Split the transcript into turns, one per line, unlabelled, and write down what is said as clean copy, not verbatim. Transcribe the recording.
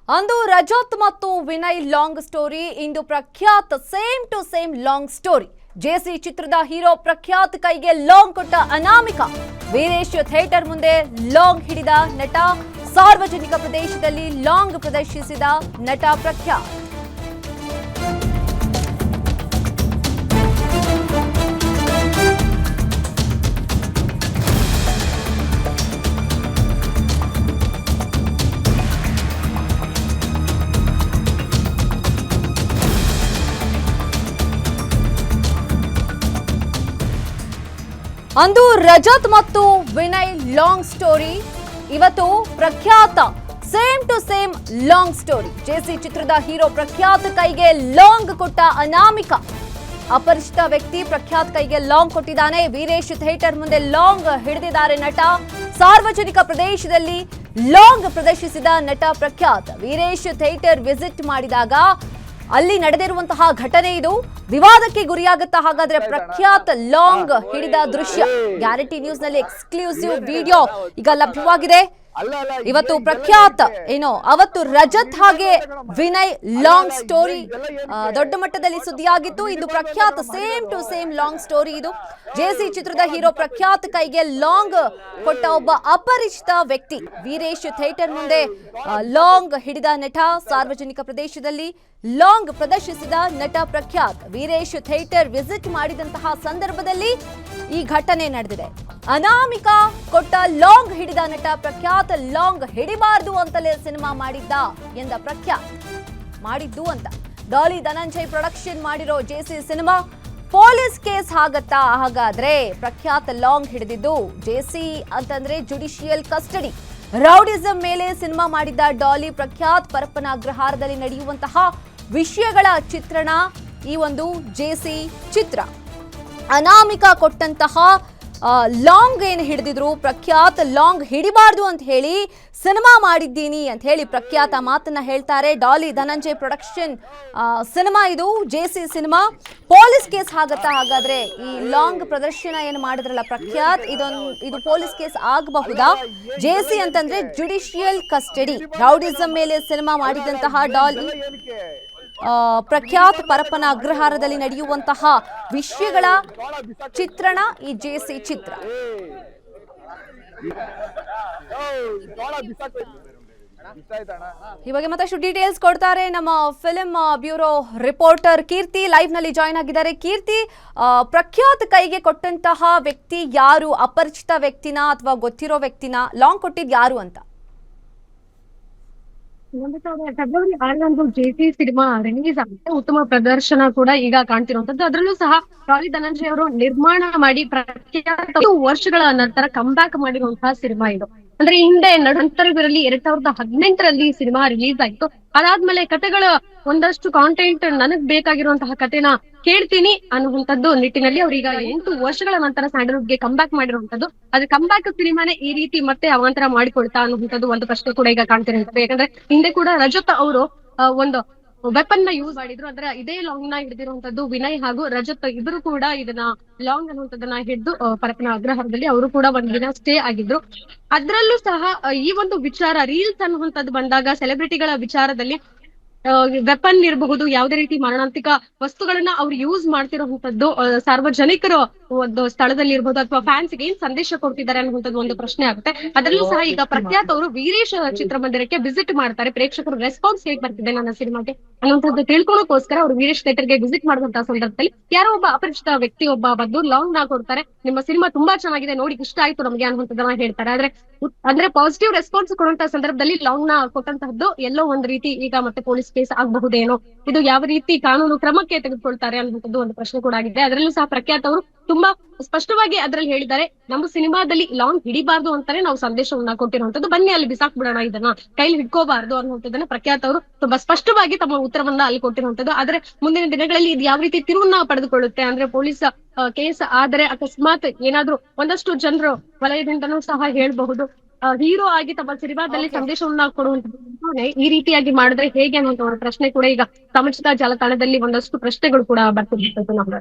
ಅಂದು ರಜತ್ ಮತ್ತು Vinay long story ಇಂದು Prakhyath same to same long story. JC ಚಿತ್ರದ ಹೀರೋ ಪ್ರಖ್ಯಾತ್ ಕೈಗೆ ಲಾಂಗ್ ಕೊಟ್ಟ ಅನಾಮಿಕ. ವೀರೇಶ್ ಥಿಯೇಟರ್ ಮುಂದೆ ಲಾಂಗ್ ಹಿಡಿದ ನಟ. ಸಾರ್ವಜನಿಕ ಪ್ರದೇಶದಲ್ಲಿ ಲಾಂಗ್ ಪ್ರದರ್ಶಿಸಿದ ನಟ ಪ್ರಖ್ಯಾತ್. ಅಂದು ರಜತ್ ಮತ್ತು ವಿನಯ್ ಲಾಂಗ್ ಸ್ಟೋರಿ. ಇವತ್ತು Prakhyat same to same long story. JC ಚಿತ್ರದ ಹೀರೋ ಪ್ರಖ್ಯಾತ್ ಕೈಗೆ ಲಾಂಗ್ ಕೊಟ್ಟ ಅನಾಮಿಕ. ಅಪರಿಚಿತ ವ್ಯಕ್ತಿ ಪ್ರಖ್ಯಾತ್ ಕೈಗೆ ಲಾಂಗ್ ಕೊಟ್ಟಿದ್ದಾನೆ. ವೀರೇಶ್ ಥಿಯೇಟರ್ ಮುಂದೆ ಲಾಂಗ್ ಹಿಡಿದಿದ್ದಾರೆ ನಟ. ಸಾರ್ವಜನಿಕ ಪ್ರದೇಶದಲ್ಲಿ ಲಾಂಗ್ ಪ್ರದರ್ಶಿಸಿದ ನಟ ಪ್ರಖ್ಯಾತ್. ವೀರೇಶ್ ಥಿಯೇಟರ್ ವಿಸಿಟ್ ಮಾಡಿದಾಗ ಅಲ್ಲಿ ನಡೆದಿರುವಂತಹ ಘಟನೆ ಇದು. ವಿವಾದಕ್ಕೆ ಗುರಿಯಾಗುತ್ತಾ ಹಾಗಾದ್ರೆ ಪ್ರಖ್ಯಾತ್ ಲಾಂಗ್ ಹಿಡಿದ ದೃಶ್ಯ. ಗ್ಯಾರಂಟಿ ನ್ಯೂಸ್ ನಲ್ಲಿ ಎಕ್ಸ್ಕ್ಲೂಸಿವ್ ವಿಡಿಯೋ ಈಗ ಲಭ್ಯವಾಗಿದೆ. ಇವತ್ತು ಪ್ರಖ್ಯಾತ್ ಅವತ್ತು ರಜತ್ ಹಾಗೆ ವಿನಯ್ ಲಾಂಗ್ ಸ್ಟೋರಿ ದೊಡ್ಡ ಮಟ್ಟದಲ್ಲಿ ಸುದ್ದಿಯಾಗಿತ್ತು. ಇಂದು Prakhyath same to same long story ಇದು. ಜೆಸಿ ಚಿತ್ರದ ಹೀರೋ ಪ್ರಖ್ಯಾತ್ ಕೈಗೆ ಲಾಂಗ್ ಕೊಟ್ಟ ಒಬ್ಬ ಅಪರಿಚಿತ ವ್ಯಕ್ತಿ. ವೀರೇಶ್ ಥಿಯೇಟರ್ ಮುಂದೆ ಲಾಂಗ್ ಹಿಡಿದ ನಟ. ಸಾರ್ವಜನಿಕ ಪ್ರದೇಶದಲ್ಲಿ ಲಾಂಗ್ ಪ್ರದರ್ಶಿಸಿದ ನಟ ಪ್ರಖ್ಯಾತ್. ವೀರೇಶ್ ಥಿಯೇಟರ್ ವಿಸಿಟ್ ಮಾಡಿದಂತಹ ಸಂದರ್ಭದಲ್ಲಿ ಈ ಘಟನೆ ನಡೆದಿದೆ. ಅನಾಮಿಕ ಕೊಟ್ಟ ಲಾಂಗ್ ಹಿಡಿದ ನಟ ಪ್ರಖ್ಯಾತ್. ಲಾಂಗ್ ಹಿಡಿಬಾರ್ದು ಅಂತಲೇ ಸಿನಿಮಾ ಮಾಡಿದ್ದ ಎಂದ ಪ್ರಖ್ಯಾತ್. ಮಾಡಿದ್ದು ಅಂತ ಡಾಲಿ ಧನಂಜಯ್ ಪ್ರೊಡಕ್ಷನ್ ಮಾಡಿರೋ ಜೆಸಿ ಸಿನಿಮಾ ಪೊಲೀಸ್ ಕೇಸ್ ಆಗತ್ತಾ ಹಾಗಾದ್ರೆ? ಪ್ರಖ್ಯಾತ್ ಲಾಂಗ್ ಹಿಡಿದಿದ್ದು ಜೆಸಿ ಅಂತಂದ್ರೆ ಜುಡಿಷಿಯಲ್ ಕಸ್ಟಡಿ. ರೌಡಿಸಂ ಮೇಲೆ ಸಿನಿಮಾ ಮಾಡಿದ್ದ ಡಾಲಿ ಪ್ರಖ್ಯಾತ್. ಪರಪ್ಪನ ಅಗ್ರಹಾರದಲ್ಲಿ ನಡೆಯುವಂತಹ ವಿಷಯಗಳ ಚಿತ್ರಣ ಈ ಒಂದು ಜೆಸಿ ಚಿತ್ರ. ಅನಾಮಿಕ ಕೊಟ್ಟಂತಹ ಲಾಂಗ್ ಏನು ಹಿಡಿದಿದ್ರು ಪ್ರಖ್ಯಾತ್. ಲಾಂಗ್ ಹಿಡಿಬಾರ್ದು ಅಂತ ಹೇಳಿ ಸಿನಿಮಾ ಮಾಡಿದ್ದೀನಿ ಅಂತ ಹೇಳಿ ಪ್ರಖ್ಯಾತ ಮಾತನ್ನ ಹೇಳ್ತಾರೆ. ಡಾಲಿ ಧನಂಜಯ್ ಪ್ರೊಡಕ್ಷನ್ ಸಿನಿಮಾ ಇದು ಜೆಸಿ ಸಿನಿಮಾ. ಪೊಲೀಸ್ ಕೇಸ್ ಆಗತ್ತಾ ಹಾಗಾದ್ರೆ? ಈ ಲಾಂಗ್ ಪ್ರದರ್ಶನ ಏನು ಮಾಡಿದ್ರಲ್ಲ ಪ್ರಖ್ಯಾತ್, ಇದು ಪೊಲೀಸ್ ಕೇಸ್ ಆಗಬಹುದಾ? ಜೆಸಿ ಅಂತಂದ್ರೆ ಜುಡಿಷಿಯಲ್ ಕಸ್ಟಡಿ. ರೌಡಿಸಂ ಮೇಲೆ ಸಿನಿಮಾ ಮಾಡಿದಂತಹ ಡಾಲಿ ಪ್ರಖ್ಯಾತ್. ಪರಪ್ಪನ ಅಗ್ರಹಾರದಲ್ಲಿ ನಡೆಯುವಂತಹ ವಿಷಯಗಳ ಚಿತ್ರಣ ಈ ಜೆಸಿ ಚಿತ್ರ. ಈ ಬಗ್ಗೆ ಮತ್ತಷ್ಟು ಡೀಟೇಲ್ಸ್ ಕೊಡ್ತಾರೆ ನಮ್ಮ ಫಿಲ್ಮ್ ಬ್ಯೂರೋ ರಿಪೋರ್ಟರ್ ಕೀರ್ತಿ. ಲೈವ್ ನಲ್ಲಿ ಜಾಯ್ನ್ ಆಗಿದ್ದಾರೆ. ಕೀರ್ತಿ, ಪ್ರಖ್ಯಾತ್ ಕೈಗೆ ಕೊಟ್ಟಂತಹ ವ್ಯಕ್ತಿ ಯಾರು? ಅಪರಿಚಿತ ವ್ಯಕ್ತಿನ ಅಥವಾ ಗೊತ್ತಿರೋ ವ್ಯಕ್ತಿನ? ಲಾಂಗ್ ಕೊಟ್ಟಿದ್ ಯಾರು ಅಂತ?
ಫೆಬ್ರವರಿ 6ರಂದು ಜೆಸಿ ಸಿನಿಮಾ ರಿಲೀಸ್ ಆಗುತ್ತೆ. ಉತ್ತಮ ಪ್ರದರ್ಶನ ಕೂಡ ಈಗ ಕಾಣ್ತಿರುವಂತದ್ದು. ಅದರಲ್ಲೂ ಸಹ ಡಾಲಿ ಧನಂಜಯ್ ಅವರು ನಿರ್ಮಾಣ ಮಾಡಿ ಪ್ರಖ್ಯಾತ ವರ್ಷಗಳ ನಂತರ ಕಮ್ ಬ್ಯಾಕ್ ಮಾಡಿರುವಂತಹ ಸಿನಿಮಾ ಇದು. ಅಂದ್ರೆ ಹಿಂದೆ ನಂತರದಲ್ಲಿ 2018ರಲ್ಲಿ ಸಿನಿಮಾ ರಿಲೀಸ್ ಆಯ್ತು. ಅದಾದ್ಮೇಲೆ ಕಥೆಗಳ ಒಂದಷ್ಟು ಕಾಂಟೆಂಟ್ ನನಗ್ ಬೇಕಾಗಿರುವಂತಹ ಕಥೆನ ಕೇಳ್ತೀನಿ ಅನ್ನುವಂಥದ್ದು ನಿಟ್ಟಿನಲ್ಲಿ ಅವ್ರೀಗ 8 ವರ್ಷಗಳ ನಂತರ ಸ್ಯಾಂಡಲ್ವುಡ್ ಗೆ ಕಮ್ ಬ್ಯಾಕ್ ಮಾಡಿರುವಂತದ್ದು. ಅದ್ರ ಕಮ್ ಬ್ಯಾಕ್ ಸಿನಿಮಾನೇ ಈ ರೀತಿ ಮತ್ತೆ ಅವಾಂತರ ಮಾಡಿಕೊಳ್ತಾ ಅನ್ನುವಂಥದ್ದು ಒಂದು ಪ್ರಶ್ನೆ ಕೂಡ ಈಗ ಕಾಣ್ತಿರುವಂತದ್ದು. ಯಾಕಂದ್ರೆ ಹಿಂದೆ ಕೂಡ ರಜತ್ ಅವರು ಒಂದು ವೆಪನ್ ನ ಯೂಸ್ ಮಾಡಿದ್ರು. ಅಂದ್ರೆ ಇದೇ ಲಾಂಗ್ ನ ಹಿಡಿದಿರುವಂತದ್ದು ವಿನಯ್ ಹಾಗೂ ರಜತ್ ಇಬ್ಬರು ಕೂಡ ಇದನ್ನ ಲಾಂಗ್ ಅನ್ನುವಂಥದ್ದನ್ನ ಹಿಡಿದು ಪರಪ್ಪನ ಅಗ್ರಹಾರದಲ್ಲಿ ಅವರು ಕೂಡ ಒಂದಿನ ಸ್ಟೇ ಆಗಿದ್ರು. ಅದ್ರಲ್ಲೂ ಸಹ ಈ ಒಂದು ವಿಚಾರ ರೀಲ್ಸ್ ಅನ್ನುವಂಥದ್ದು ಬಂದಾಗ ಸೆಲೆಬ್ರಿಟಿಗಳ ವಿಚಾರದಲ್ಲಿ ವೆಪನ್ ಇರಬಹುದು, ಯಾವುದೇ ರೀತಿ ಮಾರಣಾಂತಿಕ ವಸ್ತುಗಳನ್ನ ಅವ್ರು ಯೂಸ್ ಮಾಡ್ತಿರುವಂತದ್ದು ಸಾರ್ವಜನಿಕರು ಒಂದು ಸ್ಥಳದಲ್ಲಿ ಇರ್ಬೋದು ಅಥವಾ ಫ್ಯಾನ್ಸ್ ಏನ್ ಸಂದೇಶ ಕೊಡ್ತಿದ್ದಾರೆ ಅನ್ನುವಂಥದ್ದು ಒಂದು ಪ್ರಶ್ನೆ ಆಗುತ್ತೆ. ಅದರಲ್ಲೂ ಸಹ ಈಗ ಪ್ರಖ್ಯಾತ್ ಅವರು ವೀರೇಶ್ ಚಿತ್ರಮಂದಿರಕ್ಕೆ ವಿಸಿಟ್ ಮಾಡ್ತಾರೆ. ಪ್ರೇಕ್ಷಕರು ರೆಸ್ಪಾನ್ಸ್ ಹೇಗ್ ಬರ್ತಿದೆ ನನ್ನ ಸಿನಿಮಾಗೆ ಅನ್ನುವಂಥದ್ದು ತಿಳ್ಕೊಳ್ಳೋಕೋಸ್ಕರ ಅವರು ವೀರೇಶ್ ಥಿಯೇಟರ್ಗೆ ವಿಸಿಟ್ ಮಾಡುವಂತಹ ಸಂದರ್ಭದಲ್ಲಿ ಯಾರೋ ಒಬ್ಬ ಅಪರಿಚಿತ ವ್ಯಕ್ತಿ ಒಬ್ಬ ಬಂದು ಲಾಂಗ್ ನ ಕೊಡ್ತಾರೆ. ನಿಮ್ಮ ಸಿನಿಮಾ ತುಂಬಾ ಚೆನ್ನಾಗಿದೆ, ನೋಡಿ ಇಷ್ಟ ಆಯ್ತು ನಮ್ಗೆ ಅನ್ನುವಂಥದ್ದನ್ನ ಹೇಳ್ತಾರೆ. ಅಂದ್ರೆ ಪಾಸಿಟಿವ್ ರೆಸ್ಪಾನ್ಸ್ ಕೊಡುವಂತಹ ಸಂದರ್ಭದಲ್ಲಿ ಲಾಂಗ್ ನ ಕೊಟ್ಟಂತಹದ್ದು ಎಲ್ಲೋ ಒಂದ್ ರೀತಿ ಈಗ ಮತ್ತೆ ಪೊಲೀಸ್ ಕೇಸ್ ಆಗಬಹುದೇನೋ, ಇದು ಯಾವ ರೀತಿ ಕಾನೂನು ಕ್ರಮಕ್ಕೆ ತೆಗೆದುಕೊಳ್ತಾರೆ ಅನ್ನುವಂಥದ್ದು ಒಂದು ಪ್ರಶ್ನೆ ಕೂಡ ಆಗಿದೆ. ಅದರಲ್ಲೂ ಸಹ ಪ್ರಖ್ಯಾತ್ ಅವರು ತುಂಬಾ ಸ್ಪಷ್ಟವಾಗಿ ಅದ್ರಲ್ಲಿ ಹೇಳಿದ್ದಾರೆ, ನಮ್ಮ ಸಿನಿಮಾದಲ್ಲಿ ಲಾಂಗ್ ಹಿಡಿಬಾರ್ದು ಅಂತಾನೆ ನಾವು ಸಂದೇಶವನ್ನ ಕೊಟ್ಟಿರುವಂತದ್ದು. ಬನ್ನಿ ಅಲ್ಲಿ ಬಿಸಾಕ್ ಬಿಡೋಣ, ಇದನ್ನ ಕೈಲಿ ಹಿಡ್ಕೋಬಾರ್ದು ಅನ್ನುವಂಥದ್ದನ್ನ ಪ್ರಖ್ಯಾತ್ ಅವರು ತುಂಬಾ ಸ್ಪಷ್ಟವಾಗಿ ತಮ್ಮ ಉತ್ತರವನ್ನ ಅಲ್ಲಿ ಕೊಟ್ಟಿರುವಂತದ್ದು. ಆದ್ರೆ ಮುಂದಿನ ದಿನಗಳಲ್ಲಿ ಇದು ಯಾವ ರೀತಿ ತಿರುವನ್ನ ಪಡೆದುಕೊಳ್ಳುತ್ತೆ ಅಂದ್ರೆ ಪೊಲೀಸ್ ಕೇಸ್ ಆದರೆ ಅಕಸ್ಮಾತ್ ಏನಾದ್ರೂ ಒಂದಷ್ಟು ಜನರು ವಲಯದಿಂದನೂ ಸಹ ಹೇಳ್ಬಹುದು ಹೀರೋ ಆಗಿ ತಮ್ಮ ಸಿನಿಮಾದಲ್ಲಿ ಸಂದೇಶವನ್ನ ಕೊಡುವಂತ ಈ ರೀತಿಯಾಗಿ ಮಾಡಿದ್ರೆ ಹೇಗೆ ಅನ್ನುವಂತ ಒಂದು ಪ್ರಶ್ನೆ ಕೂಡ ಈಗ ಸಾಮಾಜಿಕ ಜಾಲತಾಣದಲ್ಲಿ ಒಂದಷ್ಟು ಪ್ರಶ್ನೆಗಳು ಕೂಡ ಬರ್ತಿರ್ತದ್ದು ನಮ್ಮ